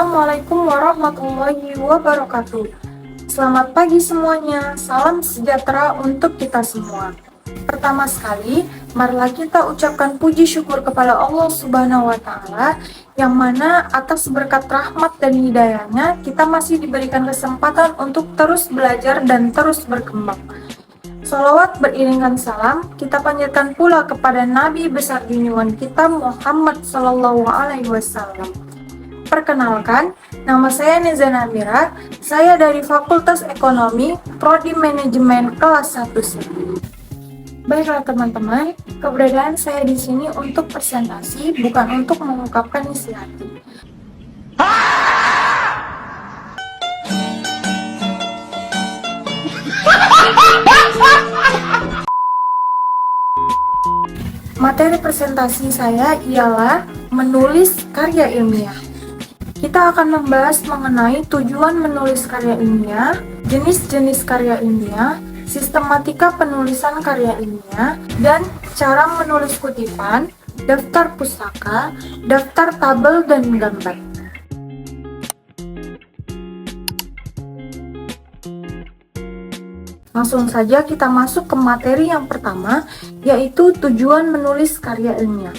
Assalamualaikum warahmatullahi wabarakatuh. Selamat pagi semuanya, salam sejahtera untuk kita semua. Pertama sekali, marilah kita ucapkan puji syukur kepada Allah Subhanahu wa Ta'ala, yang mana atas berkat rahmat dan hidayahnya kita masih diberikan kesempatan untuk terus belajar dan terus berkembang. Shalawat beriringan salam kita panjatkan pula kepada Nabi besar junjungan kita Muhammad Sallallahu Alaihi Wasallam. Perkenalkan, nama saya Neza Namira, saya dari Fakultas Ekonomi, Prodi Manajemen kelas 1C. Baiklah teman-teman, keberadaan saya di sini untuk presentasi, bukan untuk mengungkapkan isi hati. Materi presentasi saya ialah menulis karya ilmiah. Kita akan membahas mengenai tujuan menulis karya ilmiah, jenis-jenis karya ilmiah, sistematika penulisan karya ilmiah, dan cara menulis kutipan, daftar pustaka, daftar tabel, dan gambar. Langsung saja kita masuk ke materi yang pertama, yaitu tujuan menulis karya ilmiah.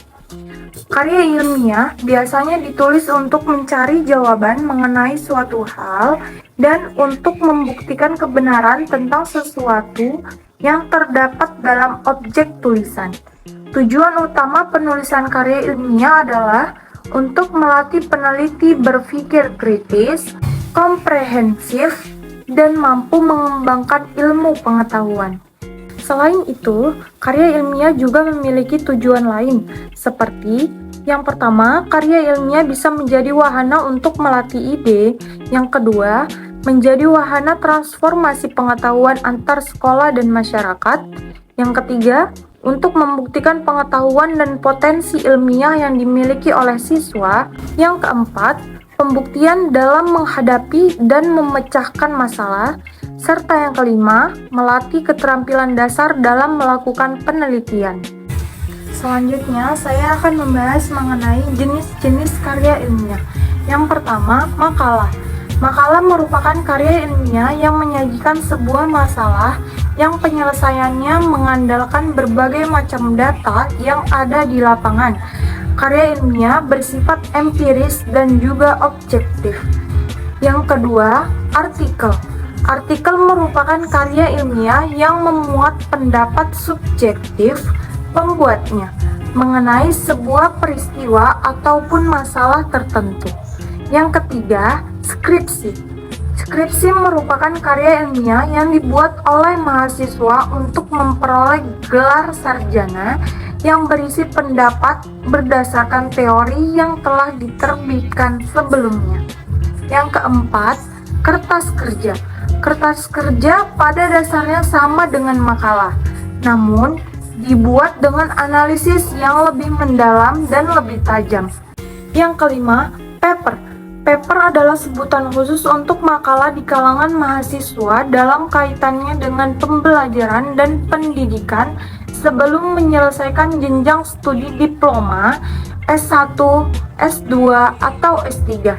Karya ilmiah biasanya ditulis untuk mencari jawaban mengenai suatu hal dan untuk membuktikan kebenaran tentang sesuatu yang terdapat dalam objek tulisan. Tujuan utama penulisan karya ilmiah adalah untuk melatih peneliti berpikir kritis, komprehensif, dan mampu mengembangkan ilmu pengetahuan. Selain itu, karya ilmiah juga memiliki tujuan lain, seperti yang pertama, karya ilmiah bisa menjadi wahana untuk melatih ide. Yang kedua, menjadi wahana transformasi pengetahuan antar sekolah dan masyarakat. Yang ketiga, untuk membuktikan pengetahuan dan potensi ilmiah yang dimiliki oleh siswa. Yang keempat, pembuktian dalam menghadapi dan memecahkan masalah. Serta yang kelima, melatih keterampilan dasar dalam melakukan penelitian. Selanjutnya, saya akan membahas mengenai jenis-jenis karya ilmiah. Yang pertama, makalah. Makalah merupakan karya ilmiah yang menyajikan sebuah masalah yang penyelesaiannya mengandalkan berbagai macam data yang ada di lapangan. Karya ilmiah bersifat empiris dan juga objektif. Yang kedua, artikel. Artikel merupakan karya ilmiah yang memuat pendapat subjektif pembuatnya mengenai sebuah peristiwa ataupun masalah tertentu. Yang ketiga, skripsi. Skripsi merupakan karya ilmiah yang dibuat oleh mahasiswa untuk memperoleh gelar sarjana yang berisi pendapat berdasarkan teori yang telah diterbitkan sebelumnya. Yang keempat, kertas kerja. Kertas kerja pada dasarnya sama dengan makalah, namun dibuat dengan analisis yang lebih mendalam dan lebih tajam. Yang kelima, paper. Paper adalah sebutan khusus untuk makalah di kalangan mahasiswa dalam kaitannya dengan pembelajaran dan pendidikan sebelum menyelesaikan jenjang studi diploma, S1, S2, atau S3.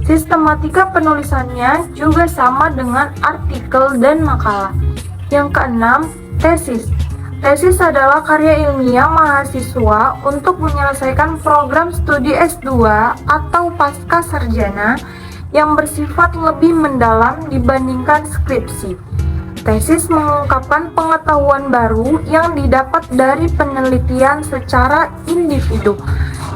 Sistematika penulisannya juga sama dengan artikel dan makalah. Yang keenam, tesis. Tesis adalah karya ilmiah mahasiswa untuk menyelesaikan program studi S2 atau pasca sarjana yang bersifat lebih mendalam dibandingkan skripsi. Tesis mengungkapkan pengetahuan baru yang didapat dari penelitian secara individu.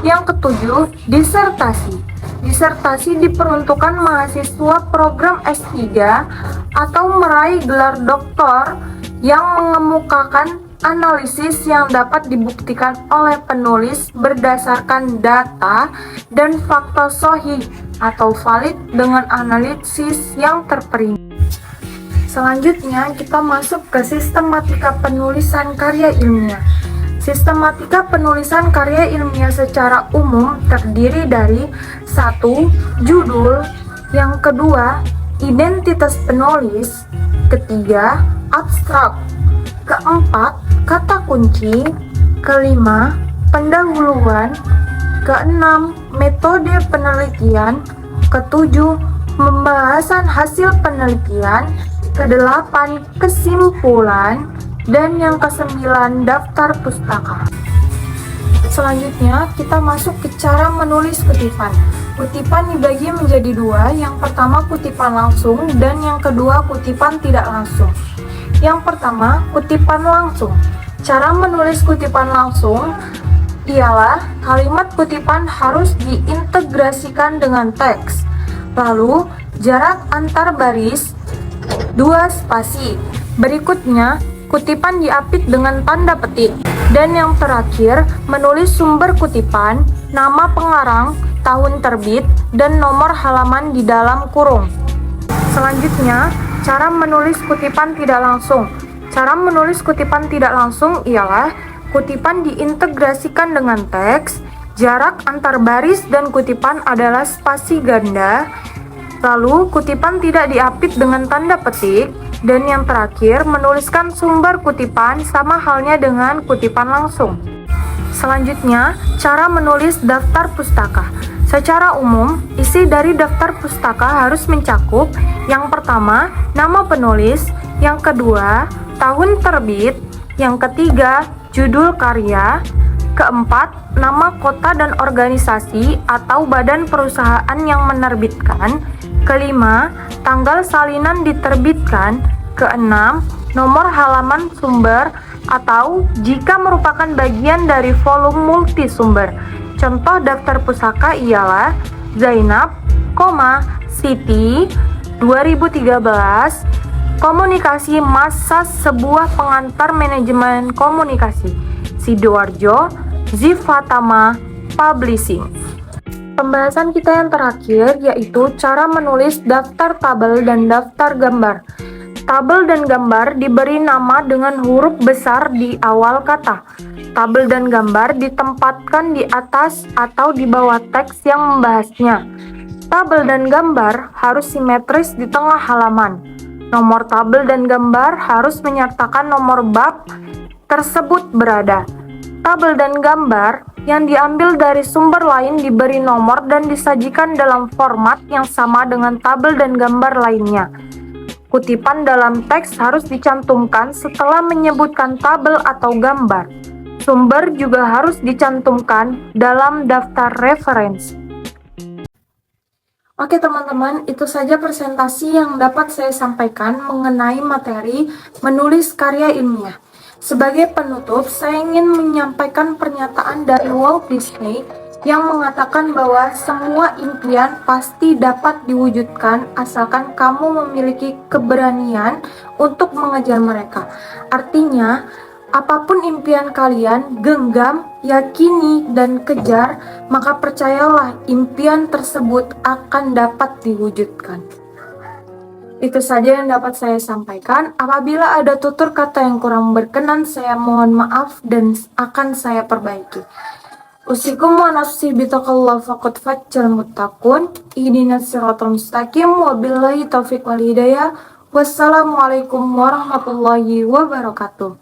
Yang ketujuh, disertasi. Disertasi diperuntukkan mahasiswa program S3 atau meraih gelar doktor yang mengemukakan analisis yang dapat dibuktikan oleh penulis berdasarkan data dan fakta sahih atau valid dengan analisis yang terperinci. Selanjutnya kita masuk ke sistematika penulisan karya ilmiah. Sistematika penulisan karya ilmiah secara umum terdiri dari 1. Judul. Yang kedua, identitas penulis. Ketiga, abstrak. Keempat, kata kunci. Kelima, pendahuluan. Keenam, metode penelitian. Ketujuh, pembahasan hasil penelitian. Kedelapan, kesimpulan. Dan yang kesembilan, daftar pustaka. Selanjutnya, kita masuk ke cara menulis kutipan. Kutipan dibagi menjadi dua, yang pertama kutipan langsung dan yang kedua kutipan tidak langsung. Yang pertama, kutipan langsung. Cara menulis kutipan langsung ialah kalimat kutipan harus diintegrasikan dengan teks. Lalu, jarak antar baris 2 spasi. Berikutnya, kutipan diapit dengan tanda petik. Dan yang terakhir, menulis sumber kutipan, nama pengarang, tahun terbit, dan nomor halaman di dalam kurung. Selanjutnya, cara menulis kutipan tidak langsung. Cara menulis kutipan tidak langsung ialah kutipan diintegrasikan dengan teks, jarak antar baris dan kutipan adalah spasi ganda, lalu kutipan tidak diapit dengan tanda petik, dan yang terakhir, menuliskan sumber kutipan sama halnya dengan kutipan langsung. Selanjutnya, cara menulis daftar pustaka. Secara umum, isi dari daftar pustaka harus mencakup yang pertama, nama penulis, yang kedua, tahun terbit, yang ketiga, judul karya, keempat, nama kota dan organisasi atau badan perusahaan yang menerbitkan, kelima, tanggal salinan diterbitkan, keenam, nomor halaman sumber atau jika merupakan bagian dari volume multisumber. Contoh daftar pusaka ialah Zainab, Siti, 2013, komunikasi massa sebuah pengantar manajemen komunikasi, Sidoarjo, Zifatama, Publishing. Pembahasan kita yang terakhir yaitu cara menulis daftar tabel dan daftar gambar. Tabel dan gambar diberi nama dengan huruf besar di awal kata. Tabel dan gambar ditempatkan di atas atau di bawah teks yang membahasnya. Tabel dan gambar harus simetris di tengah halaman. Nomor tabel dan gambar harus menyertakan nomor bab tersebut berada. Tabel dan gambar yang diambil dari sumber lain diberi nomor dan disajikan dalam format yang sama dengan tabel dan gambar lainnya. Kutipan dalam teks harus dicantumkan setelah menyebutkan tabel atau gambar. Sumber juga harus dicantumkan dalam daftar referensi. Oke teman-teman, itu saja presentasi yang dapat saya sampaikan mengenai materi menulis karya ilmiah. Sebagai penutup, saya ingin menyampaikan pernyataan dari Walt Disney yang mengatakan bahwa semua impian pasti dapat diwujudkan asalkan kamu memiliki keberanian untuk mengejar mereka. Artinya, apapun impian kalian, genggam, yakini, dan kejar, maka percayalah impian tersebut akan dapat diwujudkan. Itu saja yang dapat saya sampaikan. Apabila ada tutur kata yang kurang berkenan, saya mohon maaf dan akan saya perbaiki. Usikum wa nafsi bitaqallah faqad fajjal muttaqun. Ihdinas siratal mustaqim wabillahi taufiq wal hidayah. Wassalamualaikum warahmatullahi wabarakatuh.